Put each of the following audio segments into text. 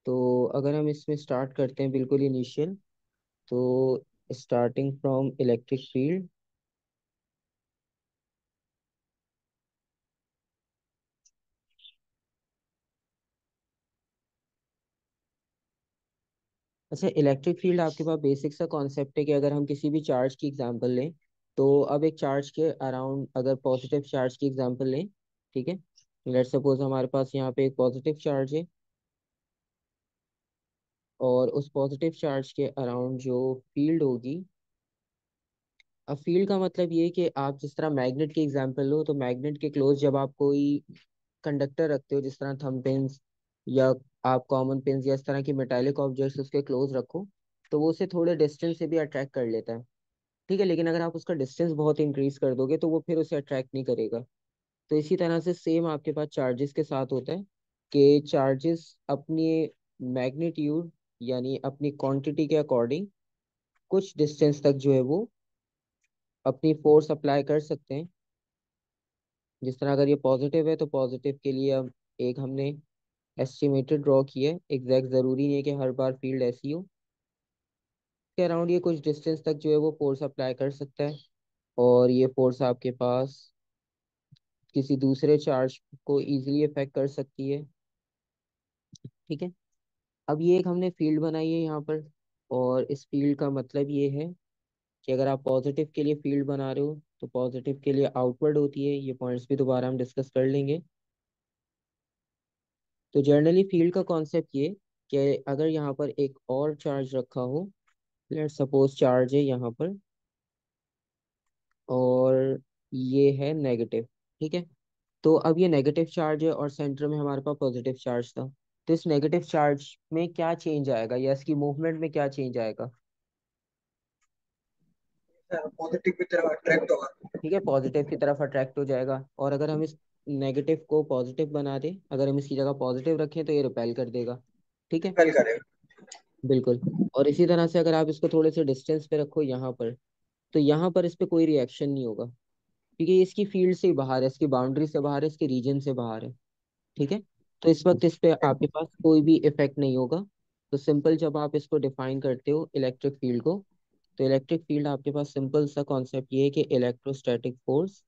तो अगर हम इसमें स्टार्ट करते हैं बिल्कुल इनिशियल, तो स्टार्टिंग फ्रॉम इलेक्ट्रिक फील्ड। अच्छा, इलेक्ट्रिक फील्ड आपके पास बेसिक सा कॉन्सेप्ट है कि अगर हम किसी भी चार्ज की एग्जांपल लें, तो अब एक चार्ज के अराउंड अगर पॉजिटिव चार्ज की एग्जांपल लें, ठीक है, लेट सपोज हमारे पास यहाँ पे एक पॉजिटिव चार्ज है, और उस पॉजिटिव चार्ज के अराउंड जो फील्ड होगी, अब फील्ड का मतलब ये है कि आप जिस तरह मैग्नेट की एग्जांपल लो, तो मैग्नेट के क्लोज जब आप कोई कंडक्टर रखते हो, जिस तरह थंब पिन्स या आप कॉमन पिन्स या इस तरह की मेटालिक ऑब्जेक्ट्स उसके क्लोज रखो, तो वो उसे थोड़े डिस्टेंस से भी अट्रैक्ट कर लेता है। ठीक है, लेकिन अगर आप उसका डिस्टेंस बहुत इंक्रीज कर दोगे तो वो फिर उसे अट्रैक्ट नहीं करेगा। तो इसी तरह से सेम आपके पास चार्जेस के साथ होता है कि चार्जेस अपनी मैग्नीट्यूड यानी अपनी क्वांटिटी के अकॉर्डिंग कुछ डिस्टेंस तक जो है वो अपनी फोर्स अप्लाई कर सकते हैं। जिस तरह अगर ये पॉजिटिव है तो पॉजिटिव के लिए अब एक हमने एस्टिमेटेड ड्रॉ किया है, एग्जैक्ट जरूरी नहीं है कि हर बार फील्ड ऐसी हो, के अराउंड ये कुछ डिस्टेंस तक जो है वो फोर्स अप्लाई कर सकता है, और ये फोर्स आपके पास किसी दूसरे चार्ज को इजीली अफेक्ट कर सकती है। ठीक है, अब ये एक हमने फील्ड बनाई है यहाँ पर, और इस फील्ड का मतलब ये है कि अगर आप पॉजिटिव के लिए फील्ड बना रहे हो तो पॉजिटिव के लिए आउटवर्ड होती है, ये पॉइंट्स भी दोबारा हम डिस्कस कर लेंगे। तो जनरली फील्ड का कॉन्सेप्ट ये कि अगर यहाँ पर एक और चार्ज रखा हो, लेट सपोज चार्ज है यहाँ पर, और ये है नेगेटिव, ठीक है, तो अब ये नेगेटिव चार्ज है और सेंटर में हमारे पास पॉजिटिव चार्ज था, तो इस नेगेटिव चार्ज में क्या चेंज आएगा या इसकी मूवमेंट में क्या चेंज आएगा? पॉजिटिव की तरफ अट्रैक्ट होगा। ठीक है, पॉजिटिव की तरफ अट्रैक्ट हो जाएगा, और अगर हम इस नेगेटिव को पॉजिटिव बना दें, अगर हम इसकी जगह पॉजिटिव रखें तो ये रिपेल कर देगा। ठीक है, फेल करेगा। बिल्कुल। और इसी तरह से अगर आप इसको थोड़े से डिस्टेंस पे रखो यहाँ पर, तो यहाँ पर इस पे कोई रिएक्शन नहीं होगा, क्योंकि ये इसकी फील्ड से बाहर है, इसकी बाउंड्री से बाहर है, इसके रीजन से बाहर है। ठीक है, तो इस वक्त इस पे आपके पास कोई भी इफेक्ट नहीं होगा। तो सिंपल जब आप इसको डिफाइन करते हो इलेक्ट्रिक फील्ड को, तो इलेक्ट्रिक फील्ड आपके पास सिंपल सा कॉन्सेप्ट ये है कि electrostatic force,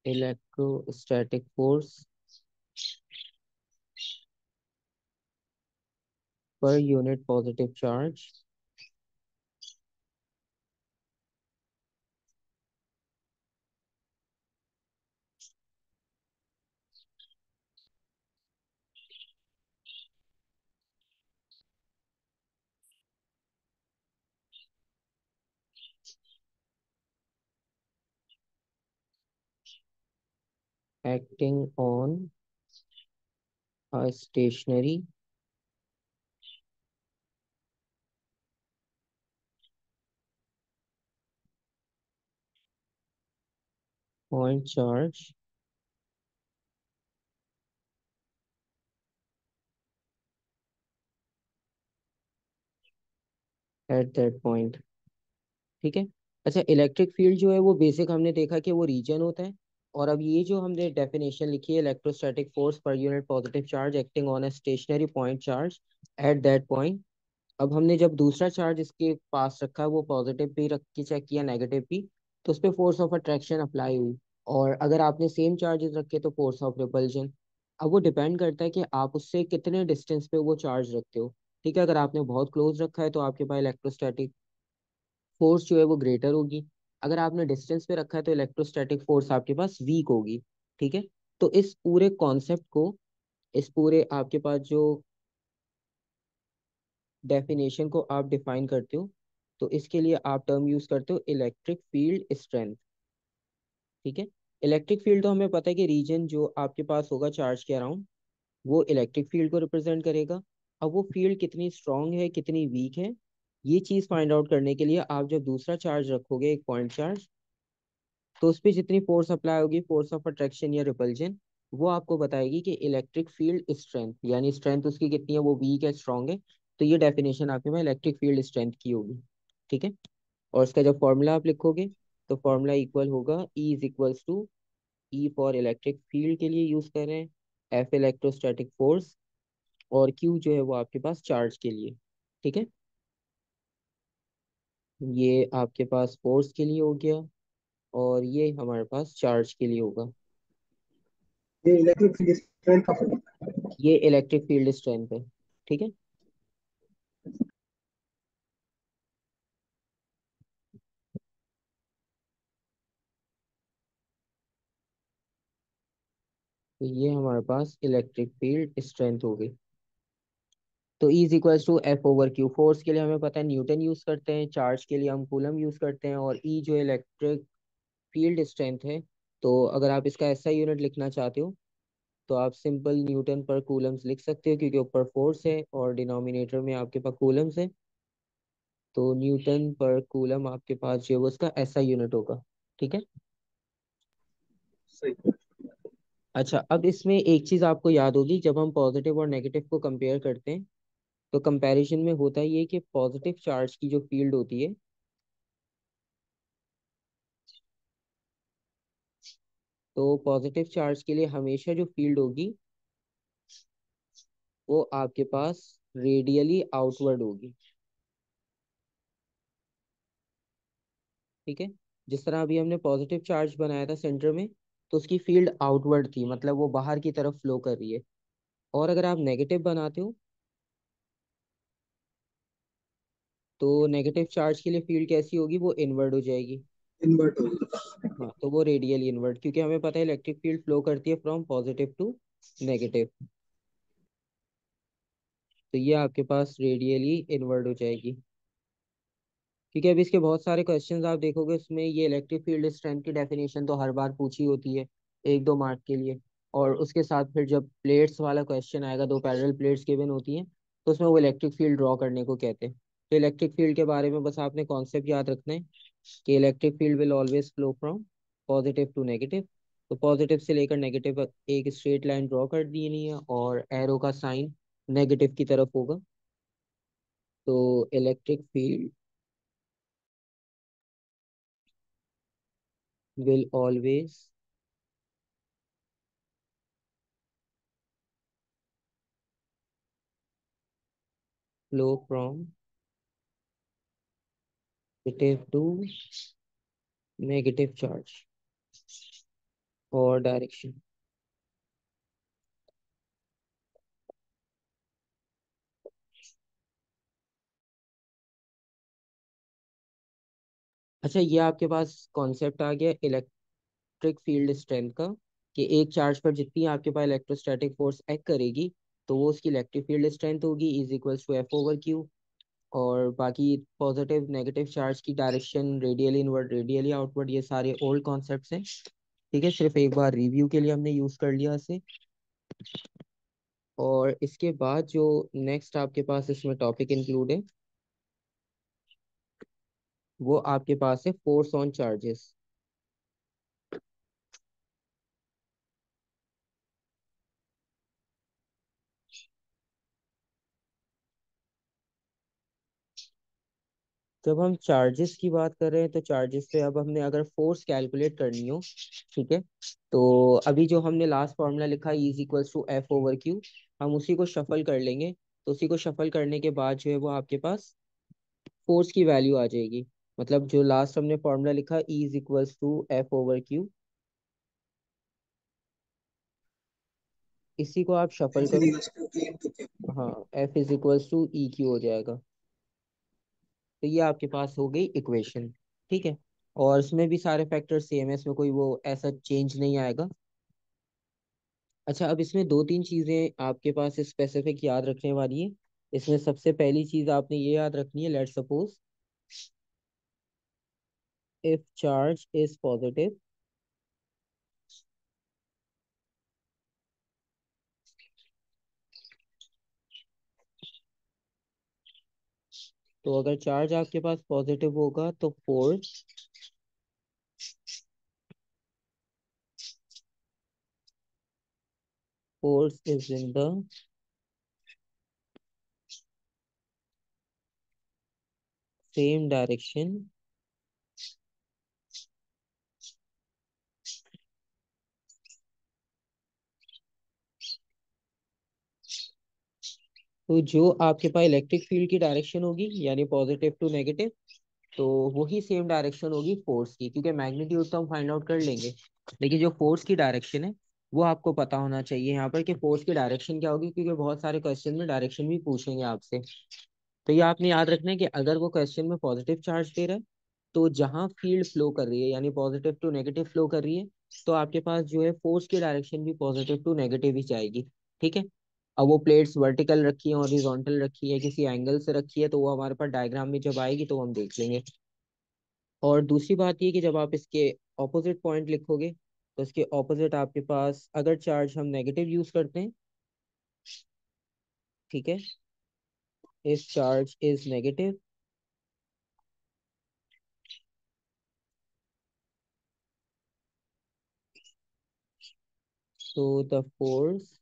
electrostatic force per unit positive charge acting on a stationary point charge at that point। ठीक है, अच्छा, इलेक्ट्रिक फील्ड जो है वो बेसिक हमने देखा कि वो रीजन होता है, और अब ये जो हमने डेफिनेशन लिखी है, electrostatic force per unit positive charge acting on a stationary point charge at that point. अब हमने जब दूसरा चार्ज इसके पास रखा है, वो पॉजिटिव भी रख के चेक किया, नेगेटिव भी, तो उस पर फोर्स ऑफ अट्रैक्शन अप्लाई हुई, और अगर आपने सेम चार्जेस रखे तो फोर्स ऑफ रिपल्जन। अब वो डिपेंड करता है कि आप उससे कितने डिस्टेंस पे वो चार्ज रखते हो। ठीक है, अगर आपने बहुत क्लोज रखा है तो आपके पास इलेक्ट्रोस्टैटिक फोर्स जो है वो ग्रेटर होगी, अगर आपने डिस्टेंस पे रखा है तो इलेक्ट्रोस्टैटिक फोर्स आपके पास वीक होगी। ठीक है, तो इस पूरे कॉन्सेप्ट को, इस पूरे आपके पास जो डेफिनेशन को आप डिफाइन करते हो, तो इसके लिए आप टर्म यूज करते हो इलेक्ट्रिक फील्ड स्ट्रेंथ। ठीक है, इलेक्ट्रिक फील्ड तो हमें पता है कि रीजन जो आपके पास होगा चार्ज के अराउंड, वो इलेक्ट्रिक फील्ड को रिप्रेजेंट करेगा। अब वो फील्ड कितनी स्ट्रांग है कितनी वीक है, ये चीज फाइंड आउट करने के लिए आप जब दूसरा चार्ज रखोगे, एक पॉइंट चार्ज, तो उस पर जितनी फोर्स अप्लाई होगी, फोर्स ऑफ अट्रैक्शन या रिपल्जन, वो आपको बताएगी कि इलेक्ट्रिक फील्ड स्ट्रेंथ, यानी स्ट्रेंथ उसकी कितनी है, वो वीक है स्ट्रांग है। तो ये डेफिनेशन आपके में इलेक्ट्रिक फील्ड स्ट्रेंथ की होगी। ठीक है, और इसका जब फॉर्मूला आप लिखोगे, तो फॉर्मूला इक्वल होगा E is equals to E for electric field के लिए यूज कर रहे हैं, एफ इलेक्ट्रोस्टैटिक फोर्स, और क्यू जो है वो आपके पास चार्ज के लिए। ठीक है, ये आपके पास फोर्स के लिए हो गया, और ये हमारे पास चार्ज के लिए होगा। ये इलेक्ट्रिक फील्ड स्ट्रेंथ का फॉर्मूला ये इलेक्ट्रिक फील्ड स्ट्रेंथ है। ठीक है, तो ये हमारे पास इलेक्ट्रिक फील्ड स्ट्रेंथ हो गई। तो E is equals to F over Q, force के लिए हमें पता है न्यूटन यूज करते हैं, चार्ज के लिए हम कूलम यूज करते हैं, और E जो इलेक्ट्रिक फील्ड स्ट्रेंथ है, तो अगर आप इसका ऐसा यूनिट लिखना चाहते हो तो आप सिंपल न्यूटन पर कूलम्स लिख सकते हो, क्योंकि ऊपर फोर्स है और डिनोमिनेटर में आपके पास कूलम्स है। तो न्यूटन पर कूलम आपके पास जो है वो उसका ऐसा यूनिट होगा। ठीक है। सही। अच्छा, अब इसमें एक चीज आपको याद होगी, जब हम पॉजिटिव और नेगेटिव को कंपेयर करते हैं तो कंपैरिजन में होता ये है कि पॉजिटिव चार्ज की जो फील्ड होती है, तो पॉजिटिव चार्ज के लिए हमेशा जो फील्ड होगी वो आपके पास रेडियली आउटवर्ड होगी। ठीक है, जिस तरह अभी हमने पॉजिटिव चार्ज बनाया था सेंटर में, तो उसकी फील्ड आउटवर्ड थी, मतलब वो बाहर की तरफ फ्लो कर रही है। और अगर आप नेगेटिव बनाते हो तो नेगेटिव चार्ज के लिए फील्ड कैसी होगी, वो इनवर्ड हो जाएगी। इन्वर्ट हो गया। हाँ, तो वो रेडियली इनवर्ड, क्योंकि हमें पता है इलेक्ट्रिक फील्ड फ्लो करती है फ्रॉम पॉजिटिव टू नेगेटिव, तो ये आपके पास रेडियली इनवर्ड हो जाएगी। क्योंकि अभी इसके बहुत सारे क्वेश्चंस आप देखोगे, उसमें ये इलेक्ट्रिक फील्ड स्ट्रेंथ की डेफिनेशन तो हर बार पूछी होती है 1-2 मार्क के लिए, और उसके साथ फिर जब प्लेट्स वाला क्वेश्चन आएगा, दो पैरेलल प्लेट्स गिवन होती हैं, तो उसमें वो इलेक्ट्रिक फील्ड ड्रॉ करने को कहते हैं। तो इलेक्ट्रिक फील्ड के बारे में बस आपने कॉन्सेप्ट याद रखना है कि electric field will always flow from positive to negative. तो पॉजिटिव से लेकर नेगेटिव एक स्ट्रेट लाइन ड्रॉ कर दी है, और एरो का साइन नेगेटिव की तरफ होगा। तो electric field will always flow from positive to negative charge or direction। अच्छा, ये आपके पास कॉन्सेप्ट आ गया इलेक्ट्रिक फील्ड स्ट्रेंथ का, कि एक चार्ज पर जितनी आपके पास इलेक्ट्रोस्टैटिक फोर्स एक्ट करेगी, तो वो उसकी इलेक्ट्रिक फील्ड स्ट्रेंथ होगी, is equals to F over Q. और बाकी पॉजिटिव नेगेटिव चार्ज की direction, radially inward radially outward, ये सारे ओल्ड कॉन्सेप्ट्स हैं। ठीक है, सिर्फ एक बार रिव्यू के लिए हमने यूज कर लिया इसे। और इसके बाद जो नेक्स्ट आपके पास इसमें टॉपिक इंक्लूड है, वो आपके पास है फोर्स ऑन चार्जेस। जब हम चार्जेस की बात कर रहे हैं तो चार्जेस पे अब हमने अगर फोर्स कैलकुलेट करनी हो, ठीक है, तो अभी जो हमने लास्ट फॉर्मूला लिखा is equals to F over Q, हम उसी को शफल कर लेंगे। तो उसी को शफल करने के बाद जो है वो आपके पास फोर्स की वैल्यू आ जाएगी। मतलब जो लास्ट हमने फॉर्मूला लिखा is equals to F over Q, इसी को आप शफल एफ इज करो। Equals to E into Q. हाँ, F is equals to E Q हो जाएगा। तो ये आपके पास हो गई इक्वेशन। ठीक है, और इसमें भी सारे फैक्टर सेम है, इसमें कोई वो ऐसा चेंज नहीं आएगा। अच्छा, अब इसमें 2-3 चीजें आपके पास स्पेसिफिक याद रखने वाली है। इसमें सबसे पहली चीज आपने ये याद रखनी है, let suppose if charge is positive, तो अगर चार्ज आपके पास पॉजिटिव होगा तो force is in the same direction तो जो आपके पास इलेक्ट्रिक फील्ड की डायरेक्शन होगी यानी पॉजिटिव टू नेगेटिव, तो वही सेम डायरेक्शन होगी फोर्स की, क्योंकि मैग्नीट्यूड तो हम फाइंड आउट कर लेंगे, लेकिन जो फोर्स की डायरेक्शन है वो आपको पता होना चाहिए यहाँ पर कि फोर्स की डायरेक्शन क्या होगी, क्योंकि बहुत सारे क्वेश्चन में डायरेक्शन भी पूछेंगे आपसे। तो ये आपने याद रखना है कि अगर वो क्वेश्चन में पॉजिटिव चार्ज दे रहा है, तो जहाँ फील्ड फ्लो कर रही है यानी पॉजिटिव टू नेगेटिव फ्लो कर रही है, तो आपके पास जो है फोर्स की डायरेक्शन भी पॉजिटिव टू नेगेटिव ही जाएगी। ठीक है। अब वो प्लेट्स वर्टिकल रखी है, हॉरिजॉन्टल रखी है, किसी एंगल से रखी है, तो वो हमारे पास डायग्राम में जब आएगी तो हम देख लेंगे। और दूसरी बात ये कि जब आप इसके ऑपोजिट पॉइंट लिखोगे, तो इसके ऑपोजिट आपके पास अगर चार्ज हम नेगेटिव यूज करते हैं, ठीक है, इफ चार्ज इज नेगेटिव, तो the force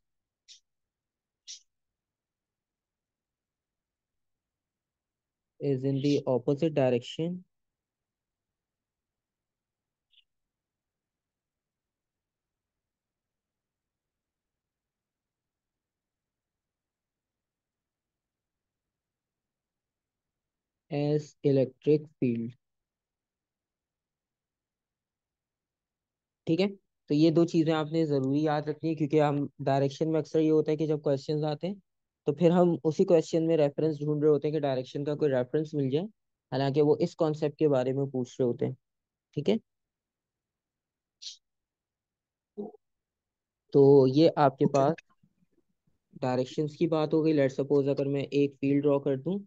is in the opposite direction as electric field। ठीक है। तो ये दो चीजें आपने जरूरी याद रखनी है, क्योंकि हम डायरेक्शन में अक्सर ये होता है कि जब क्वेश्चंस आते हैं तो फिर हम उसी क्वेश्चन में रेफरेंस ढूंढ रहे होते हैं कि डायरेक्शन का कोई रेफरेंस मिल जाए, हालांकि वो इस कॉन्सेप्ट के बारे में पूछ रहे होते हैं। ठीक है। तो ये आपके Okay. पास डायरेक्शंस की बात हो गई। लेट्स सपोज अगर मैं एक फील्ड ड्रॉ कर दूं,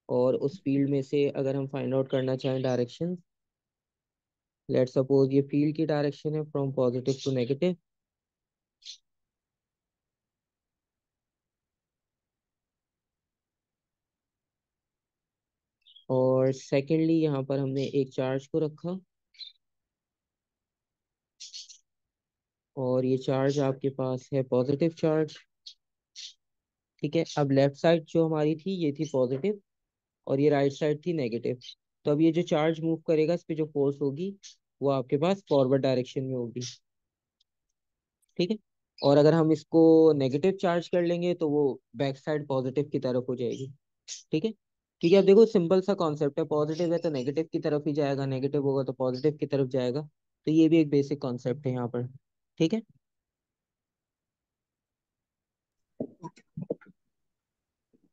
और उस फील्ड में से अगर हम फाइंड आउट करना चाहें डायरेक्शन, लेट्स सपोज ये फील्ड की डायरेक्शन है फ्रॉम पॉजिटिव टू नेगेटिव। और सेकेंडली यहाँ पर हमने एक चार्ज को रखा, और ये चार्ज आपके पास है पॉजिटिव चार्ज। ठीक है। अब लेफ्ट साइड जो हमारी थी ये थी पॉजिटिव, और ये राइट साइड थी नेगेटिव। तो अब ये जो चार्ज मूव करेगा, इस पे जो फोर्स होगी वो आपके पास फॉरवर्ड डायरेक्शन में होगी। ठीक है। और अगर हम इसको नेगेटिव चार्ज कर लेंगे तो वो बैक साइड पॉजिटिव की तरफ हो जाएगी। ठीक है। क्योंकि अब देखो सिंपल सा कॉन्सेप्ट है, पॉजिटिव है तो नेगेटिव की तरफ ही जाएगा, नेगेटिव होगा तो पॉजिटिव की तरफ जाएगा। तो ये भी एक बेसिक कॉन्सेप्ट है यहाँ पर। ठीक है।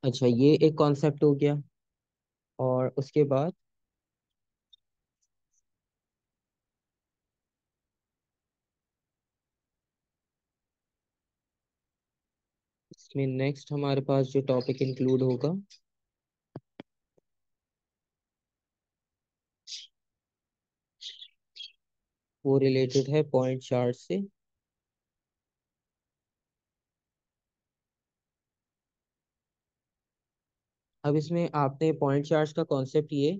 अच्छा, ये एक कॉन्सेप्ट हो गया। और उसके बाद इसमें नेक्स्ट हमारे पास जो टॉपिक इंक्लूड होगा वो रिलेटेड है पॉइंट चार्ज से। अब इसमें आपने पॉइंट चार्ज का कॉन्सेप्ट ये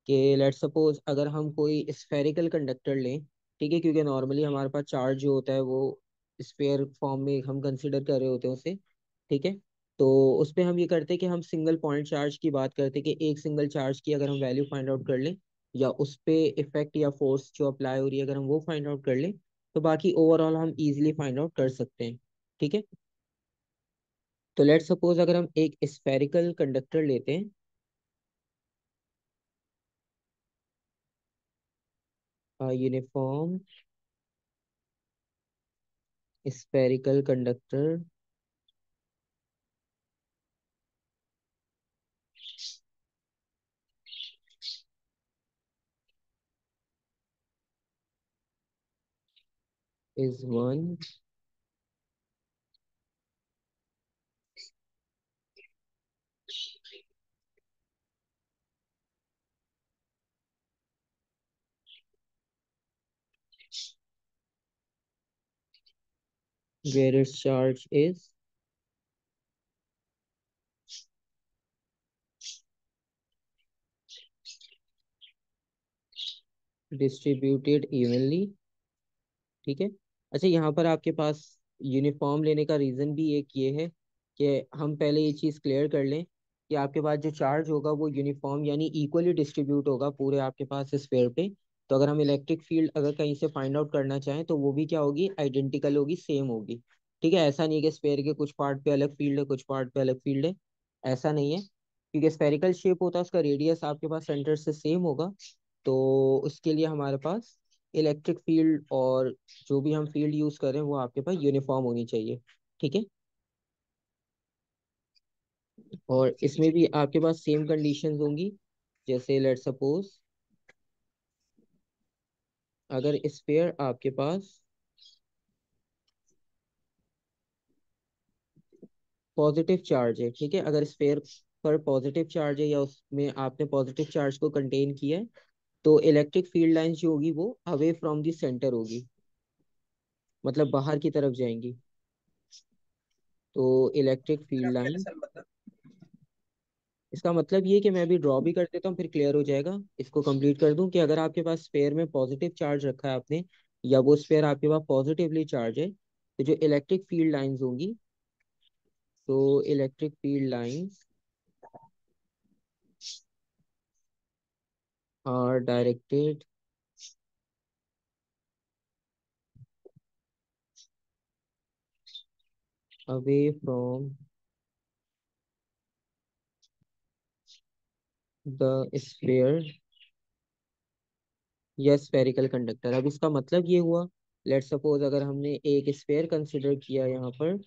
कि लेट्स सपोज अगर हम कोई स्फेरिकल कंडक्टर लें, ठीक है, क्योंकि नॉर्मली हमारे पास चार्ज जो होता है वो स्फेयर फॉर्म में हम कंसिडर कर रहे होते हैं उसे। ठीक है। तो उस पे हम ये करते हैं कि हम सिंगल पॉइंट चार्ज की बात करते हैं कि एक सिंगल चार्ज की अगर हम वैल्यू फाइंड आउट कर लें, या उस पे इफेक्ट या फोर्स जो अप्लाई हो रही है अगर हम वो फाइंड आउट कर लें, तो बाकी ओवरऑल हम इजीली फाइंड आउट कर सकते हैं। ठीक है। तो लेट्स सपोज अगर हम एक स्फेरिकल कंडक्टर लेते हैं, uniform spherical conductor is one where its charge is distributed evenly। ठीक है। अच्छा, यहाँ पर आपके पास यूनिफॉर्म लेने का रीजन भी एक ये है कि हम पहले ये चीज़ क्लियर कर लें कि आपके पास जो चार्ज होगा वो यूनिफॉर्म यानी इक्वली डिस्ट्रीब्यूट होगा पूरे आपके पास स्फीयर पे। तो अगर हम इलेक्ट्रिक फील्ड अगर कहीं से फाइंड आउट करना चाहें तो वो भी क्या होगी, आइडेंटिकल होगी, सेम होगी। ठीक है। ऐसा नहीं है कि स्फीयर के कुछ पार्ट पे अलग फील्ड है, कुछ पार्ट पे अलग फील्ड है। ऐसा नहीं है, क्योंकि स्फेरिकल शेप होता है उसका रेडियस आपके पास सेंटर से सेम होगा। तो उसके लिए हमारे पास इलेक्ट्रिक फील्ड और जो भी हम फील्ड यूज करें वो आपके पास यूनिफॉर्म होनी चाहिए। ठीक है। और इसमें भी आपके पास सेम कंडीशंस होंगी। जैसे लेट सपोज अगर स्फीयर आपके पास पॉजिटिव चार्ज है, ठीक है, अगर स्फीयर पर पॉजिटिव चार्ज है या उसमें आपने पॉजिटिव चार्ज को कंटेन किया है, तो इलेक्ट्रिक फील्ड लाइंस जो होगी वो अवे फ्रॉम द सेंटर होगी, मतलब बाहर की तरफ जाएंगी। तो इलेक्ट्रिक फील्ड मेरा क्या लाइन, सर मतलब? इसका मतलब ये कि मैं अभी ड्रॉ भी कर देता हूँ फिर क्लियर हो जाएगा। इसको कंप्लीट कर दूं कि अगर आपके पास स्फीयर में पॉजिटिव चार्ज रखा है आपने, या वो स्फीयर आपके पास पॉजिटिवली चार्ज है, तो जो इलेक्ट्रिक फील्ड लाइंस होंगी, तो electric field lines are directed away from the sphere या स्फेरिकल कंडक्टर। अब इसका मतलब ये हुआ, लेट सपोज अगर हमने एक स्फीयर कंसिडर किया यहाँ पर,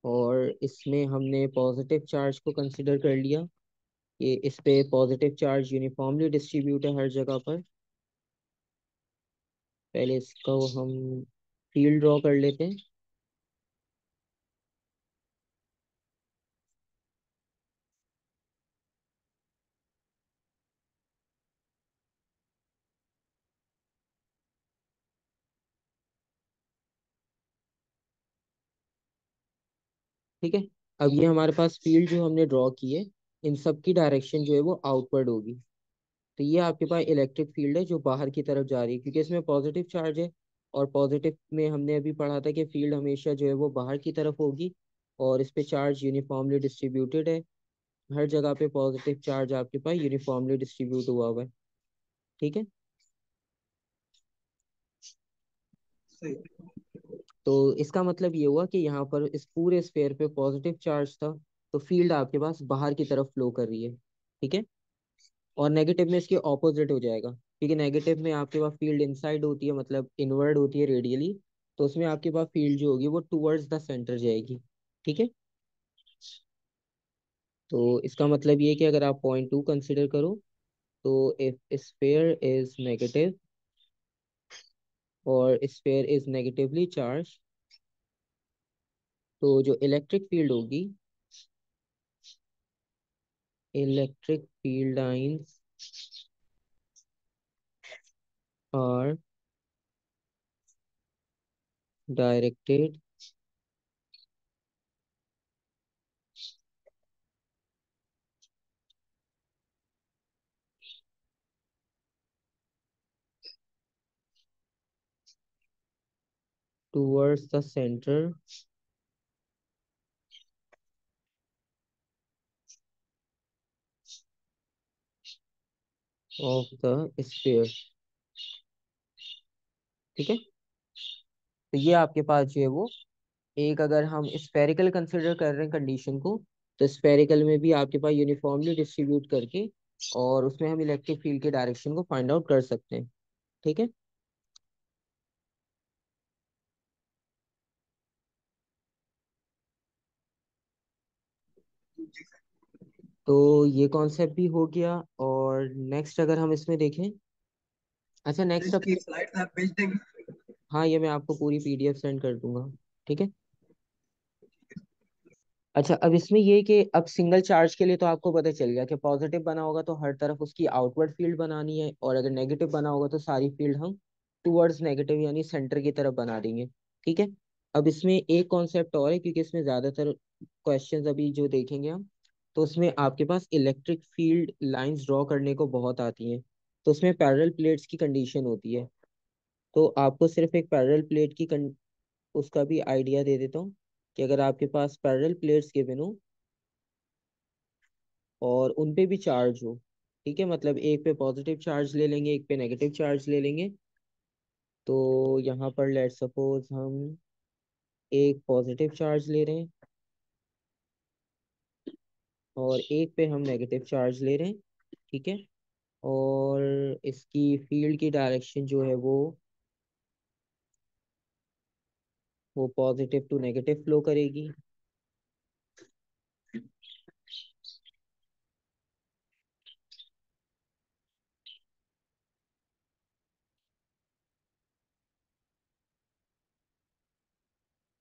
और इसमें हमने पॉजिटिव चार्ज को कंसिडर कर लिया, कि इस पे पॉजिटिव चार्ज यूनिफॉर्मली डिस्ट्रीब्यूट है हर जगह पर। पहले इसको हम फील्ड ड्रॉ कर लेते हैं। ठीक है। अब ये हमारे पास फील्ड जो हमने ड्रॉ की है, इन सब की डायरेक्शन जो है वो आउटवर्ड होगी। तो ये आपके पास इलेक्ट्रिक फील्ड है जो बाहर की तरफ जा रही है, क्योंकि इसमें पॉजिटिव चार्ज है। और पॉजिटिव में हमने अभी पढ़ा था कि फील्ड हमेशा जो है वो बाहर की तरफ होगी, और इस पे चार्ज यूनिफॉर्मली डिस्ट्रीब्यूटेड है। हर जगह पे पॉजिटिव चार्ज आपके पास यूनिफॉर्मली डिस्ट्रीब्यूट हुआ हुआ है। ठीक है। सही। तो इसका मतलब ये हुआ कि यहाँ पर इस पूरे स्फीयर पे पॉजिटिव चार्ज था, तो फील्ड आपके पास बाहर की तरफ फ्लो कर रही है। ठीक है। और नेगेटिव में इसके ऑपोजिट हो जाएगा, क्योंकि नेगेटिव में आपके पास फील्ड इनसाइड होती है, मतलब इनवर्ड होती है रेडियली। तो उसमें आपके पास फील्ड जो होगी वो टुवर्ड्स द सेंटर जाएगी। ठीक है। तो इसका मतलब ये है कि अगर आप पॉइंट टू कंसिडर करो, तो इफ स्फीयर इज नेगेटिव और स्फीयर इज नेगेटिवली चार्ज, तो जो इलेक्ट्रिक फील्ड होगी, electric field lines are directed towards the center of the sphere। ठीक है। तो ये आपके पास जो है वो एक, अगर हम स्फेरिकल कंसिडर कर रहे हैं कंडीशन को, तो स्फेरिकल में भी आपके पास यूनिफॉर्मली डिस्ट्रीब्यूट करके और उसमें हम इलेक्ट्रिक फील्ड के डायरेक्शन को फाइंड आउट कर सकते हैं। ठीक है। जी सर। तो ये कॉन्सेप्ट भी हो गया। और नेक्स्ट अगर हम इसमें देखें, अच्छा तो नेक्स्ट अब, इसकी स्लाइड्स आप भेज देंगे? हाँ ये मैं आपको पूरी पीडीएफ सेंड कर दूंगा। ठीक है। अच्छा अब इसमें ये कि अब सिंगल चार्ज के लिए तो आपको पता चल गया कि पॉजिटिव बना होगा तो हर तरफ उसकी आउटवर्ड फील्ड बनानी है, और अगर नेगेटिव बना होगा तो सारी फील्ड हम टूवर्ड्स नेगेटिव यानी सेंटर की तरफ बना देंगे। ठीक है। अब इसमें एक कॉन्सेप्ट और है, क्योंकि इसमें ज्यादातर क्वेश्चंस अभी जो देखेंगे हम, तो उसमें आपके पास इलेक्ट्रिक फील्ड लाइंस ड्रॉ करने को बहुत आती हैं। तो उसमें पैरेलल प्लेट्स की कंडीशन होती है। तो आपको सिर्फ एक पैरेलल प्लेट की उसका भी आइडिया दे देता हूँ, कि अगर आपके पास पैरेलल प्लेट्स गिवन हो और उन पे भी चार्ज हो, ठीक है, मतलब एक पे पॉजिटिव चार्ज ले लेंगे एक पे नेगेटिव चार्ज ले लेंगे। तो यहाँ पर लेट सपोज हम एक पॉजिटिव चार्ज ले रहे हैं और एक पे हम नेगेटिव चार्ज ले रहे हैं। ठीक है। और इसकी फील्ड की डायरेक्शन जो है वो पॉजिटिव टू नेगेटिव फ्लो करेगी।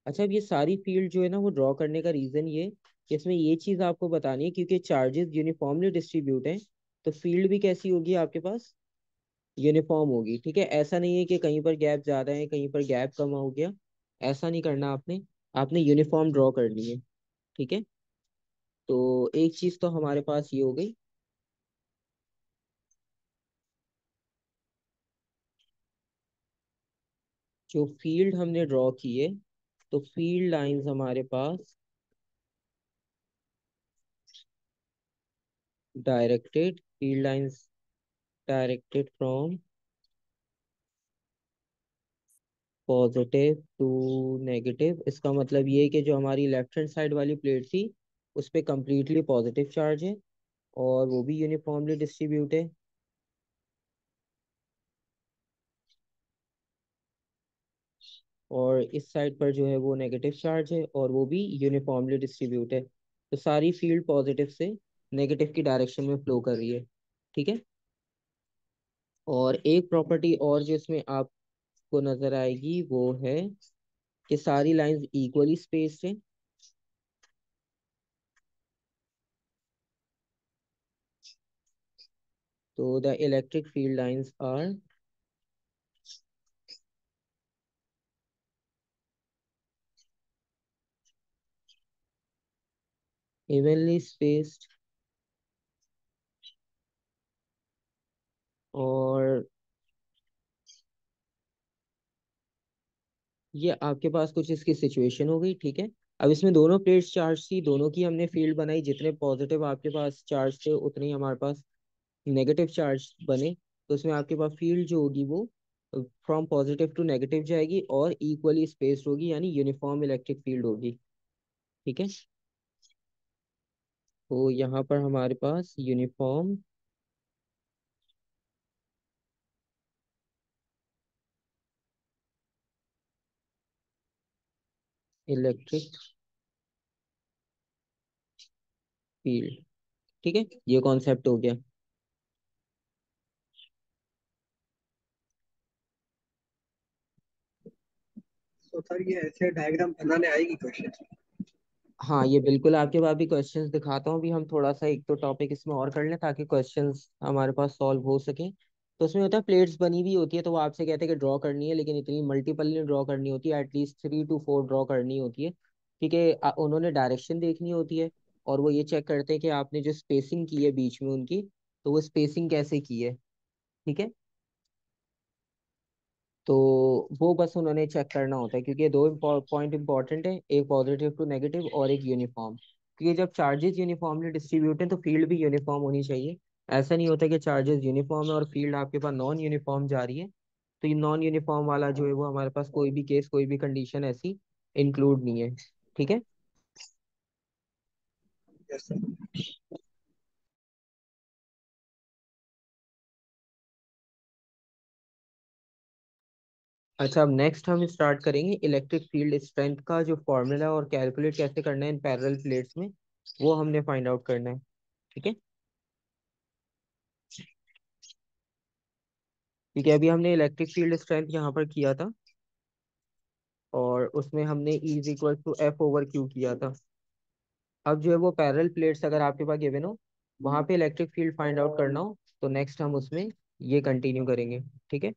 अच्छा, अब ये सारी फील्ड जो है ना वो ड्रॉ करने का रीजन ये कि इसमें ये चीज आपको बतानी है, क्योंकि चार्जेस यूनिफॉर्मली डिस्ट्रीब्यूट हैं तो फील्ड भी कैसी होगी आपके पास, यूनिफॉर्म होगी। ठीक है, ऐसा नहीं है कि कहीं पर गैप ज्यादा है कहीं पर गैप कम हो गया, ऐसा नहीं करना आपने। आपने यूनिफॉर्म ड्रॉ करनी है। ठीक है। तो एक चीज तो हमारे पास ये हो गई। जो फील्ड हमने ड्रॉ की है, तो फील्ड लाइंस हमारे पास directed, field lines directed from positive to negative. इसका मतलब ये है कि जो हमारी लेफ्ट हैंड साइड वाली प्लेट थी उस पे कम्प्लीटली पॉजिटिव चार्ज है और वो भी यूनिफॉर्मली डिस्ट्रीब्यूट है। और इस साइड पर जो है वो नेगेटिव चार्ज है और वो भी यूनिफॉर्मली डिस्ट्रीब्यूट है। तो सारी फील्ड पॉजिटिव से नेगेटिव की डायरेक्शन में फ्लो कर रही है। ठीक है। और एक प्रॉपर्टी और जो इसमें आपको नजर आएगी वो है कि सारी लाइंस इक्वली स्पेस्ड है। तो the electric field lines are evenly spaced. और ये आपके पास कुछ इसकी सिचुएशन हो गई। ठीक है। अब इसमें दोनों प्लेट्स चार्ज थी, दोनों की हमने फील्ड बनाई, जितने पॉजिटिव आपके पास चार्ज थे उतने ही हमारे पास नेगेटिव चार्ज बने। तो उसमें आपके पास फील्ड जो होगी वो फ्रॉम पॉजिटिव टू नेगेटिव जाएगी और इक्वली स्पेस्ड होगी, यानी यूनिफॉर्म इलेक्ट्रिक फील्ड होगी। ठीक है। तो यहाँ पर हमारे पास यूनिफॉर्म इलेक्ट्रिक फील्ड। ठीक है, ये कॉन्सेप्ट हो गया। तो सर ये ऐसे डायग्राम बनाने आएगी क्वेश्चन? हाँ, ये बिल्कुल आपके पास भी क्वेश्चंस दिखाता हूँ। अभी हम थोड़ा सा एक तो टॉपिक इसमें और कर लें ताकि क्वेश्चंस हमारे पास सॉल्व हो सके। तो उसमें होता है प्लेट्स बनी हुई होती है, तो वो आपसे कहते हैं कि ड्रॉ करनी है, लेकिन इतनी मल्टीपल नहीं ड्रॉ करनी होती है, एटलीस्ट 3 to 4 ड्रॉ करनी होती है। ठीक है। उन्होंने डायरेक्शन देखनी होती है और वो ये चेक करते हैं कि आपने जो स्पेसिंग की है बीच में उनकी, तो वो स्पेसिंग कैसे की है। ठीक है। तो वो बस उन्होंने चेक करना होता है, क्योंकि ये दो पॉइंट इंपॉर्टेंट है, एक पॉजिटिव टू नेगेटिव और एक यूनिफॉर्म। क्योंकि जब चार्जेस यूनिफॉर्मली डिस्ट्रीब्यूट हैं तो फील्ड भी यूनिफॉर्म होनी चाहिए। ऐसा नहीं होता कि चार्जेस यूनिफॉर्म है और फील्ड आपके पास नॉन यूनिफॉर्म जा रही है। तो ये नॉन यूनिफॉर्म वाला जो है वो हमारे पास कोई भी केस, कोई भी कंडीशन ऐसी इंक्लूड नहीं है। ठीक है। Yes sir. अच्छा, अब नेक्स्ट हम स्टार्ट करेंगे इलेक्ट्रिक फील्ड स्ट्रेंथ का जो फॉर्मूला और कैलकुलेट कैसे करना है इन पैरेलल प्लेट्स में, वो हमने फाइंड आउट करना है। ठीक है। ठीक है, अभी हमने इलेक्ट्रिक फील्ड स्ट्रेंथ यहाँ पर किया था और उसमें हमने E is equal to F/Q किया था। अब जो है वो पैरेलल प्लेट्स अगर आपके पास गिवन हो, वहां पे इलेक्ट्रिक फील्ड फाइंड आउट करना हो, तो नेक्स्ट हम उसमें ये कंटिन्यू करेंगे। ठीक है।